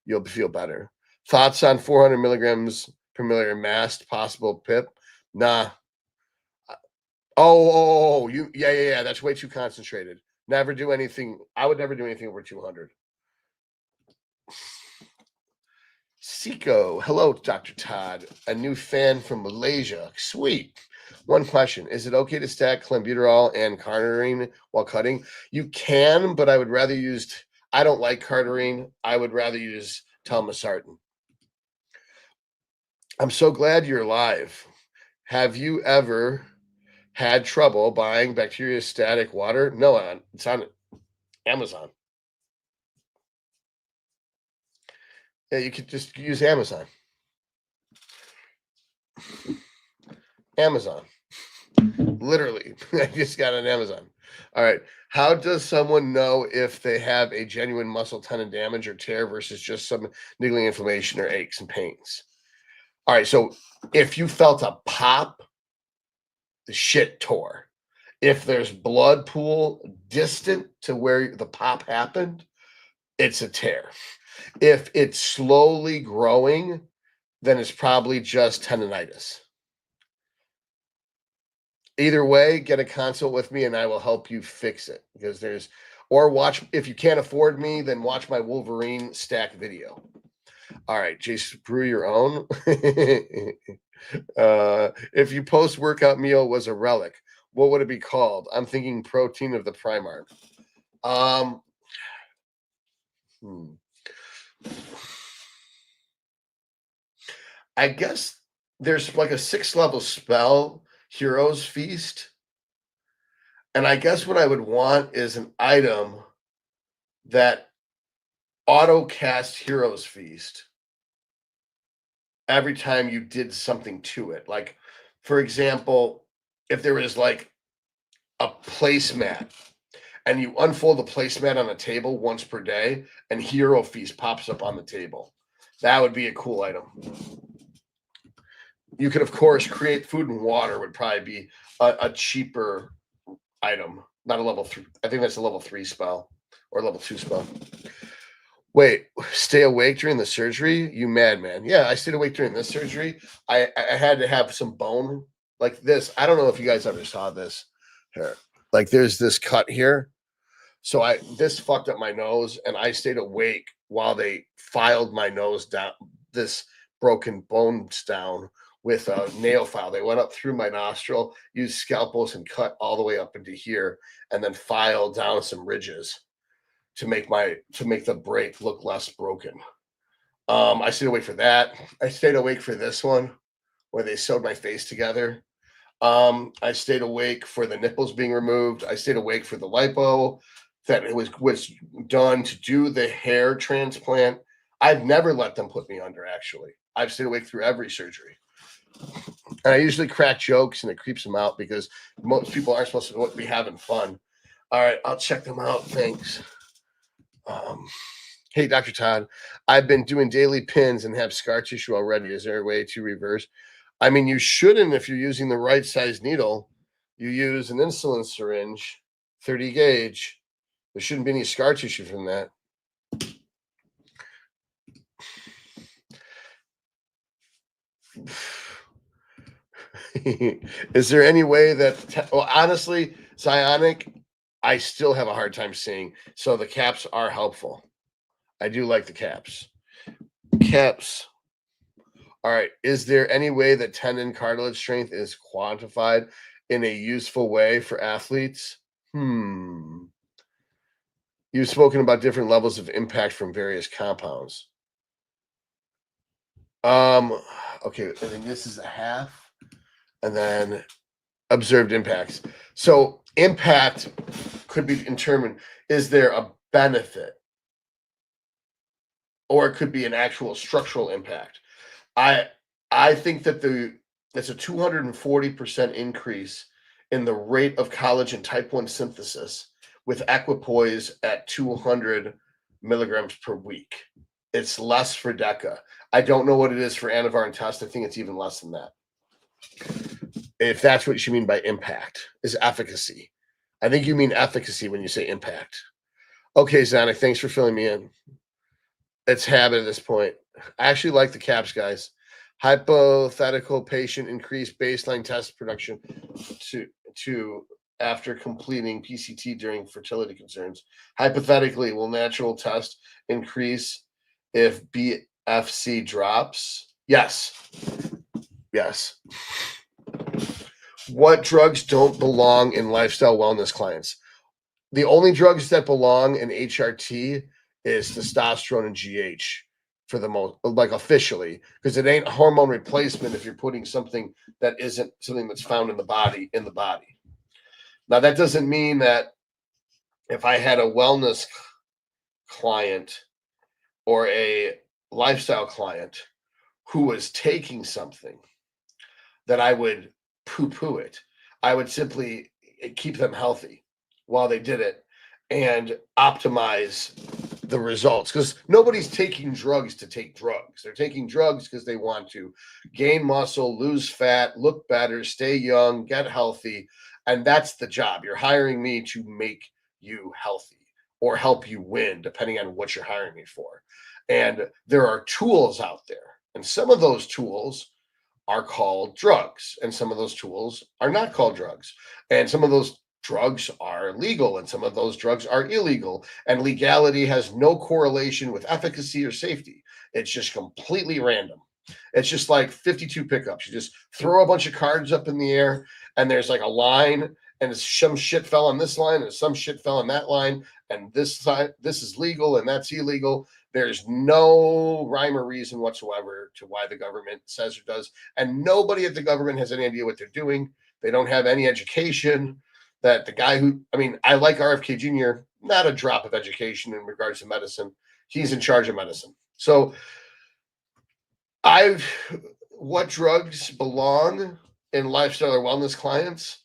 you'll feel better. Thoughts on 400 milligrams per milliliter mast, possible PIP? Nah. Yeah. That's way too concentrated. Never do anything. I would never do anything over 200. Seiko, hello, Dr. Todd, a new fan from Malaysia. Sweet. One question: is it okay to stack clenbuterol and carnarine while cutting? You can, but I would rather use. I don't like carnarine. I would rather use telmisartan. I'm so glad you're alive. Have you ever had trouble buying bacteriostatic water? No, it's on Amazon. Yeah, you could just use Amazon. Amazon. Literally. I just got on Amazon. All right. How does someone know if they have a genuine muscle tendon damage or tear versus just some niggling inflammation or aches and pains? All right. So if you felt a pop, the shit tore. If there's blood pool distant to where the pop happened, it's a tear. If it's slowly growing, then it's probably just tendonitis. Either way, get a consult with me and I will help you fix it, because watch, if you can't afford me, then watch my Wolverine stack video. All right, Jason, brew your own. If you post-workout meal was a relic, what would it be called? I'm thinking protein of the Primark. I guess there's like a 6-level spell, Heroes Feast. And I guess what I would want is an item that auto cast Heroes Feast every time you did something to it. Like, for example, if there was like a placemat and you unfold the placemat on a table once per day and Hero Feast pops up on the table, that would be a cool item. You could, of course, create food and water would probably be a cheaper item, not a level 3. I think that's a level 3 spell or level 2 spell. Wait, stay awake during the surgery? You madman. Yeah, I stayed awake during this surgery. I had to have some bone like this. I don't know if you guys ever saw this here. Like there's this cut here. So this fucked up my nose, and I stayed awake while they filed my nose down, this broken bones down with a nail file. They went up through my nostril, used scalpels, and cut all the way up into here, and then filed down some ridges to make the break look less broken. I stayed awake for that. I stayed awake for this one where they sewed my face together. I stayed awake for the nipples being removed. I stayed awake for the lipo that it was done to do the hair transplant. I've never let them put me under, actually. I've stayed awake through every surgery. And I usually crack jokes and it creeps them out because most people aren't supposed to be having fun. All right, I'll check them out. Thanks. Hey, Dr. Todd, I've been doing daily pins and have scar tissue already. Is there a way to reverse? I mean, you shouldn't if you're using the right size needle. You use an insulin syringe, 30 gauge. There shouldn't be any scar tissue from that. Is there any way that, well, honestly, Psionic, I still have a hard time seeing. So the caps are helpful. I do like the caps. Caps. All right. Is there any way that tendon cartilage strength is quantified in a useful way for athletes? You've spoken about different levels of impact from various compounds. Okay, I think this is a half, and then observed impacts. So impact could be determined, is there a benefit? Or it could be an actual structural impact. I think that that's a 240% increase in the rate of collagen type 1 synthesis with equipoise at 200 milligrams per week. It's less for DECA. I don't know what it is for Anavar and Test. I think it's even less than that. If that's what you mean by impact, is efficacy. I think you mean efficacy when you say impact. Okay, Zana, thanks for filling me in. It's habit at this point. I actually like the caps, guys. Hypothetical patient increased baseline test production to after completing PCT during fertility concerns. Hypothetically, will natural test increase if BFC drops? Yes. Yes. What drugs don't belong in lifestyle wellness clients? The only drugs that belong in HRT is testosterone and GH for the most, like officially, because it ain't hormone replacement if you're putting something that isn't something that's found in the body. Now, that doesn't mean that if I had a wellness client or a lifestyle client who was taking something that I would poo-poo it. I would simply keep them healthy while they did it and optimize the results, because nobody's taking drugs to take drugs. They're taking drugs because they want to gain muscle, lose fat, look better, stay young, get healthy. And that's the job. You're hiring me to make you healthy or help you win, depending on what you're hiring me for. And there are tools out there. And some of those tools are called drugs. And some of those tools are not called drugs. And some of those drugs are legal and some of those drugs are illegal, and legality has no correlation with efficacy or safety. It's just completely random. It's just like 52 pickups. You just throw a bunch of cards up in the air and there's like a line, and some shit fell on this line and some shit fell on that line, and this side, this is legal and that's illegal. There's no rhyme or reason whatsoever to why the government says or does, and nobody at the government has any idea what they're doing. They don't have any education. That the guy who, I mean, I like RFK Jr., not a drop of education in regards to medicine. He's in charge of medicine. So what drugs belong in lifestyle or wellness clients,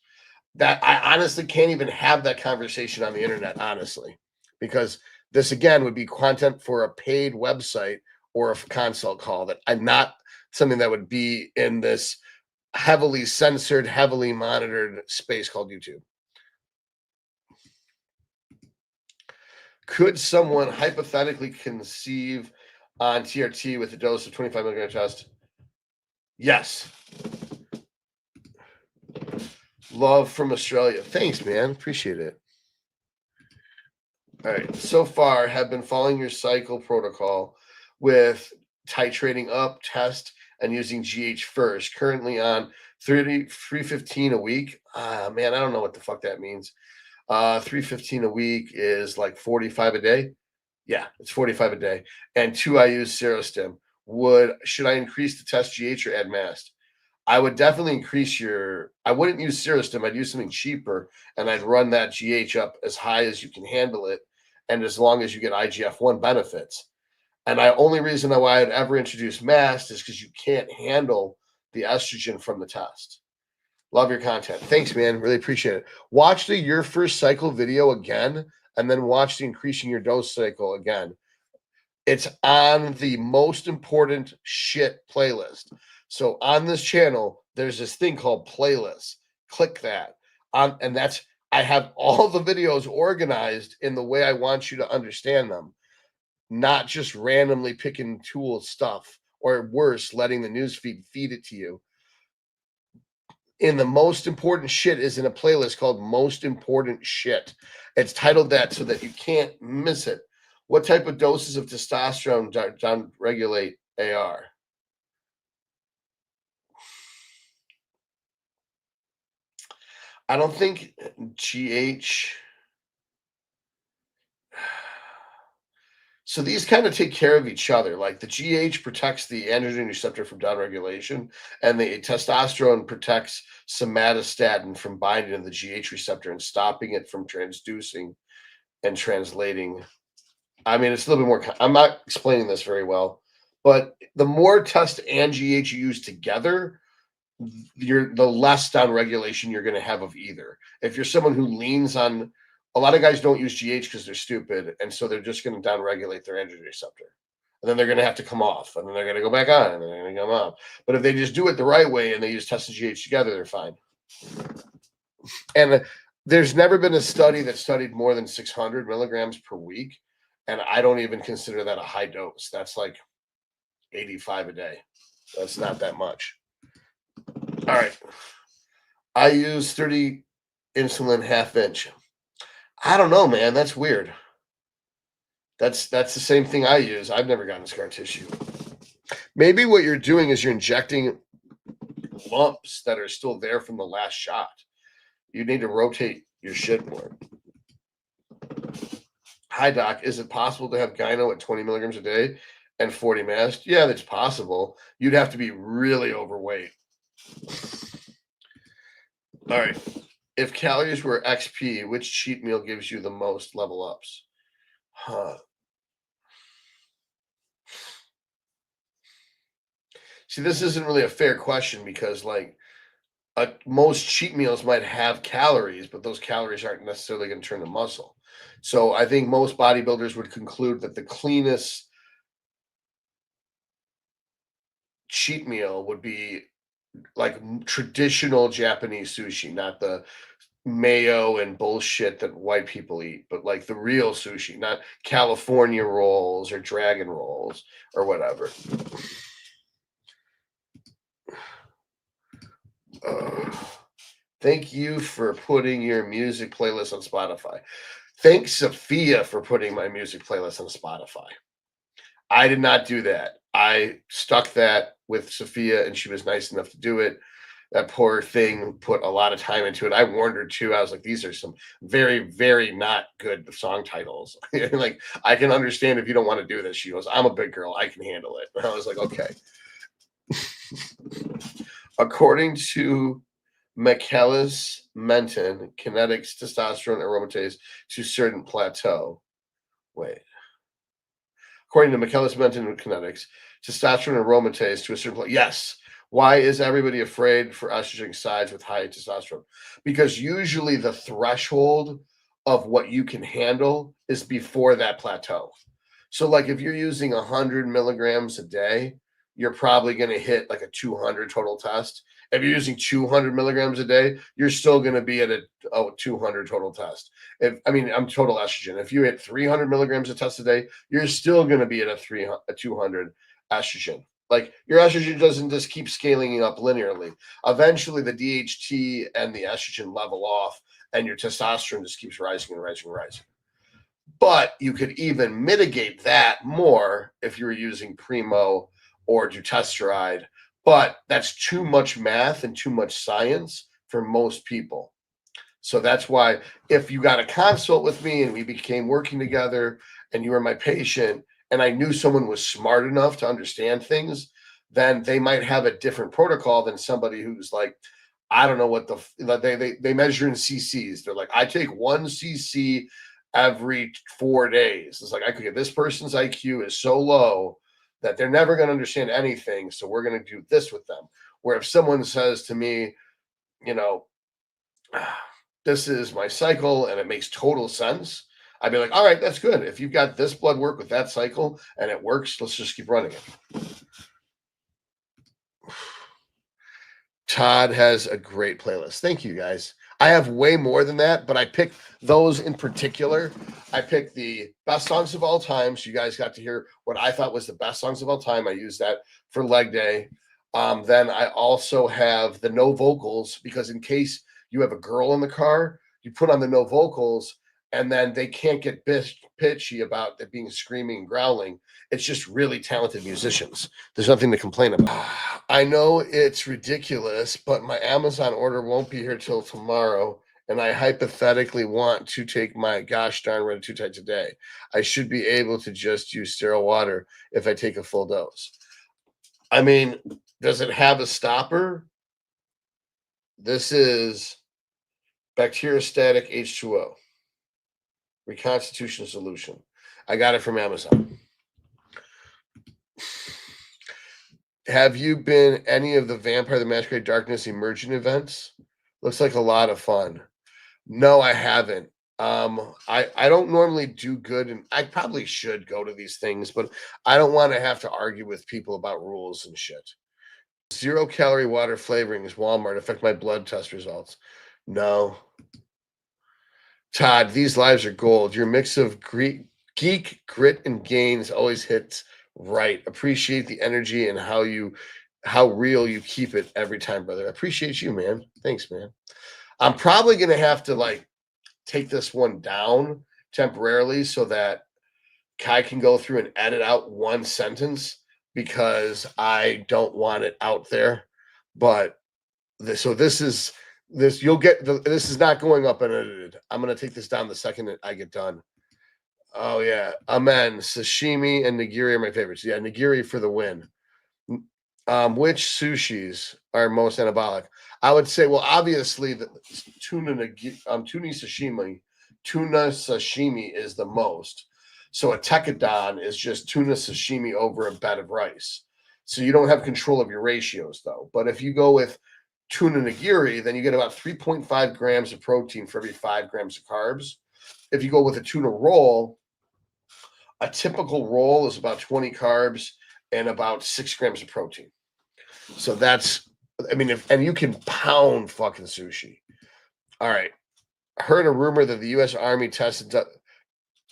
that I honestly can't even have that conversation on the internet, honestly, because this again would be content for a paid website or a consult call that I'm not something that would be in this heavily censored, heavily monitored space called YouTube. Could someone hypothetically conceive on TRT with a dose of 25 milligram test? Yes. Love from Australia. Thanks, man. Appreciate it. All right. So far, have been following your cycle protocol with titrating up, test, and using GH first. Currently on 315 a week. Ah, man, I don't know what the fuck that means. 315 a week is like 45 a day. Yeah, it's 45 a day. And two, I use Serostim. Should I increase the test GH or add mast? I would definitely increase I wouldn't use Serostim. I'd use something cheaper and I'd run that GH up as high as you can handle it. And as long as you get IGF-1 benefits. And the only reason why I'd ever introduce mast is because you can't handle the estrogen from the test. Love your content. Thanks, man. Really appreciate it. Watch the your first cycle video again, and then watch the increasing your dose cycle again. It's on the most important shit playlist. So on this channel, there's this thing called playlists. Click that. And I have all the videos organized in the way I want you to understand them, not just randomly picking tool stuff, or worse, letting the newsfeed feed it to you. In the most important shit is in a playlist called Most Important Shit. It's titled that so that you can't miss it. What type of doses of testosterone down regulate AR? I don't think GH. So these kind of take care of each other. Like the GH protects the androgen receptor from downregulation, and the testosterone protects somatostatin from binding to the GH receptor and stopping it from transducing and translating. I mean, it's a little bit more. I'm not explaining this very well, but the more test and GH you use together, the less down regulation you're going to have of either. If you're someone who leans on, a lot of guys don't use GH because they're stupid, and so they're just going to down regulate their androgen receptor, and then they're going to have to come off, and then they're going to go back on, and then they're going to come off. But if they just do it the right way and they use test and GH together, they're fine. And there's never been a study that studied more than 600 milligrams per week, and I don't even consider that a high dose. That's like 85 a day. That's not that much. All right. I use 30 insulin half inch. I don't know, man. That's weird. That's the same thing I use. I've never gotten scar tissue. Maybe what you're doing is you're injecting lumps that are still there from the last shot. You need to rotate your shit more. Hi, doc. Is it possible to have gyno at 20 milligrams a day and 40 mast? Yeah, that's possible. You'd have to be really overweight. All right. If calories were XP, which cheat meal gives you the most level ups? Huh. See, this isn't really a fair question because, like, most cheat meals might have calories, but those calories aren't necessarily going to turn to muscle. So I think most bodybuilders would conclude that the cleanest cheat meal would be like traditional Japanese sushi, not the mayo and bullshit that white people eat, but like the real sushi, not California rolls or dragon rolls or whatever. Thank you for putting your music playlist on Spotify. Thanks, Sophia, for putting my music playlist on Spotify. I did not do that. I stuck that with Sophia, and she was nice enough to do it. That poor thing put a lot of time into it. I warned her too. I was like, these are some very, very not good song titles. Like, I can understand if you don't want to do this. She goes, I'm a big girl. I can handle it. And I was like, okay. According to Michaelis Menten, kinetics, testosterone aromatase to certain plateau. Wait. According to Michaelis Menten kinetics, testosterone aromatase to a certain plateau. Yes. Why is everybody afraid for estrogen sides with high testosterone? Because usually the threshold of what you can handle is before that plateau. So, like, if you're using 100 milligrams a day, you're probably going to hit like a 200 total test. If you're using 200 milligrams a day, you're still going to be at a 200 total test. I'm total estrogen. If you hit 300 milligrams a test a day, you're still going to be at a 200 estrogen. Like, your estrogen doesn't just keep scaling up linearly. Eventually, the DHT and the estrogen level off, and your testosterone just keeps rising and rising and rising. But you could even mitigate that more if you were using Primo or dutasteride. But that's too much math and too much science for most people. So that's why if you got a consult with me and we became working together and you were my patient and I knew someone was smart enough to understand things, then they might have a different protocol than somebody who's like, I don't know what they measure in cc's. They're like, I take 1 cc every 4 days. It's like, I could get this person's IQ is so low that they're never going to understand anything. So we're going to do this with them. Where if someone says to me, you know, this is my cycle and it makes total sense, I'd be like, all right, that's good. If you've got this blood work with that cycle and it works, let's just keep running it. Todd has a great playlist. Thank you, guys. I have way more than that, but I picked those in particular. I picked the best songs of all time. So you guys got to hear what I thought was the best songs of all time. I used that for leg day. Then I also have the no vocals, because in case you have a girl in the car, you put on the no vocals and then they can't get pitchy about it being screaming and growling. It's just really talented musicians. There's nothing to complain about. I know it's ridiculous, but my Amazon order won't be here till tomorrow, and I hypothetically want to take my gosh darn Redditutite today. I should be able to just use sterile water if I take a full dose. I mean, does it have a stopper? This is bacteriostatic H2O. Reconstitution solution. I got it from Amazon. Have you been any of the Vampire the Masquerade Darkness Emergent events? Looks like a lot of fun. No, I haven't. I don't normally do good, and I probably should go to these things, but I don't want to have to argue with people about rules and shit. 0-calorie water flavorings, Walmart, affect my blood test results. No. Todd, these lives are gold. Your mix of geek, grit, and gains always hits right. Appreciate the energy and how real you keep it every time, brother. I appreciate you, man. Thanks, man. I'm probably gonna have to like take this one down temporarily so that Kai can go through and edit out one sentence, because I don't want it out there. But this is you'll get this is not going up unedited. I'm gonna take this down the second I get done. Oh yeah, amen. Sashimi and nigiri are my favorites. Yeah, nigiri for the win. Which sushis are most anabolic? I would say, well, obviously the tuna sashimi is the most. So a tekadon is just tuna sashimi over a bed of rice. So you don't have control of your ratios though. But if you go with tuna nigiri, then you get about 3.5 grams of protein for every 5 grams of carbs. If you go with a tuna roll, a typical roll is about 20 carbs and about 6 grams of protein. So that's, I mean, and you can pound fucking sushi. All right. I heard a rumor that the U.S. Army tested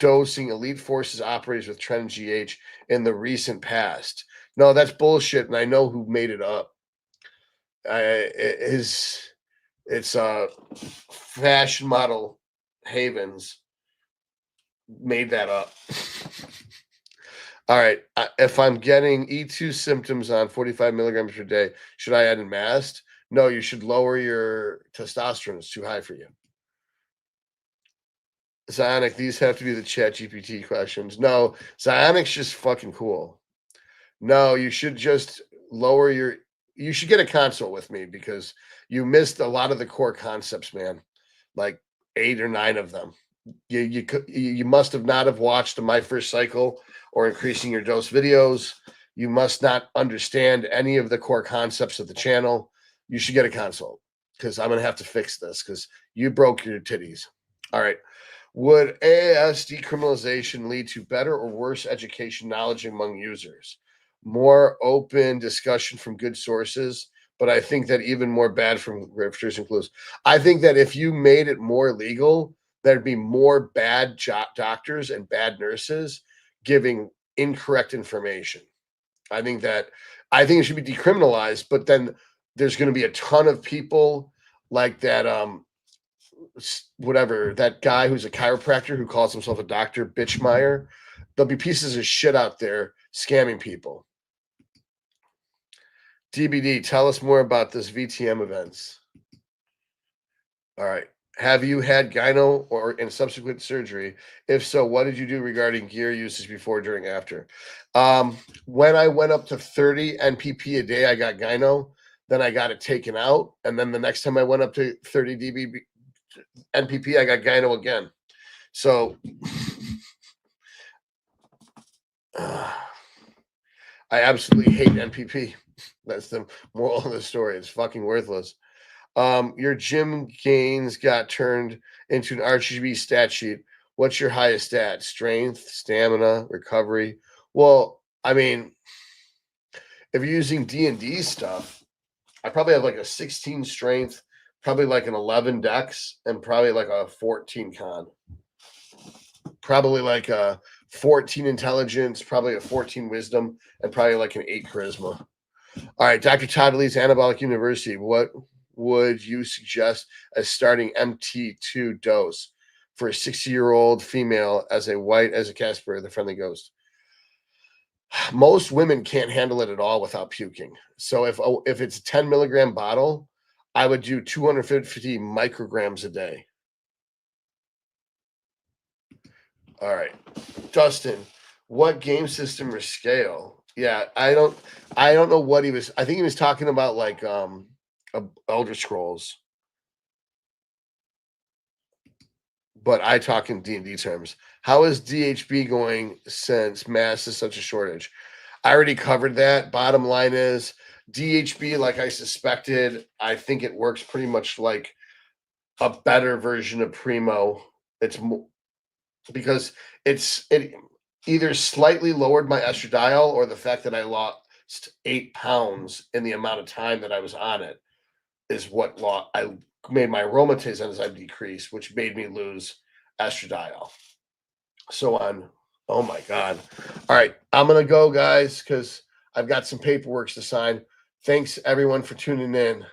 dosing elite forces operators with Tren GH in the recent past. No, that's bullshit, and I know who made it up. It's fashion model Havens made that up. All right. If I'm getting E2 symptoms on 45 milligrams per day, should I add in mast? No, you should lower your testosterone. It's too high for you. Zionic, these have to be the chat GPT questions. No, Zionic's just fucking cool. No, you should just lower you should get a consult with me, because you missed a lot of the core concepts, man. Like 8 or 9 of them. You must have not have watched My First Cycle or Increasing Your Dose videos. You must not understand any of the core concepts of the channel. You should get a consult, because I'm going to have to fix this, because you broke your titties. All right. Would AAS decriminalization lead to better or worse education knowledge among users? More open discussion from good sources, but I think that even more bad from grifters and clues. I think that if you made it more legal, there'd be more bad doctors and bad nurses giving incorrect information. I think it should be decriminalized, but then there's going to be a ton of people like that whatever, that guy who's a chiropractor who calls himself a doctor, Bitchmeyer. There'll be pieces of shit out there scamming people. DBD, tell us more about this VTM events. All right. Have you had gyno or in subsequent surgery? If so, what did you do regarding gear usage before, during, after? When I went up to 30 NPP a day, I got gyno. Then I got it taken out. And then the next time I went up to 30 dB NPP, I got gyno again. So I absolutely hate NPP. That's the moral of the story. It's fucking worthless. Your gym gains got turned into an RGB stat sheet. What's your highest stat? Strength, stamina, recovery? Well, I mean, if you're using D&D stuff, I probably have like a 16 strength, probably like an 11 dex, and probably like a 14 con. Probably like a 14 intelligence, probably a 14 wisdom, and probably like an 8 charisma. All right, Dr. Todd Lee's Anabolic University. What would you suggest as starting MT2 dose for a 60-year-old female as a white as a Casper, the friendly ghost? Most women can't handle it at all without puking. So if it's a 10 milligram bottle, I would do 250 micrograms a day. All right, Dustin, what game system or scale? Yeah, I don't know what he was. I think he was talking about like Elder Scrolls, but I talk in D&D terms. How is DHB going since mass is such a shortage? I already covered that. Bottom line is DHB, like I suspected, I think it works pretty much like a better version of Primo. It's because it either slightly lowered my estradiol or the fact that I lost 8 pounds in the amount of time that I was on it is what I made my aromatase enzyme decrease, which made me lose estradiol. So on. Oh my God. All right. I'm going to go, guys, because I've got some paperwork to sign. Thanks, everyone, for tuning in.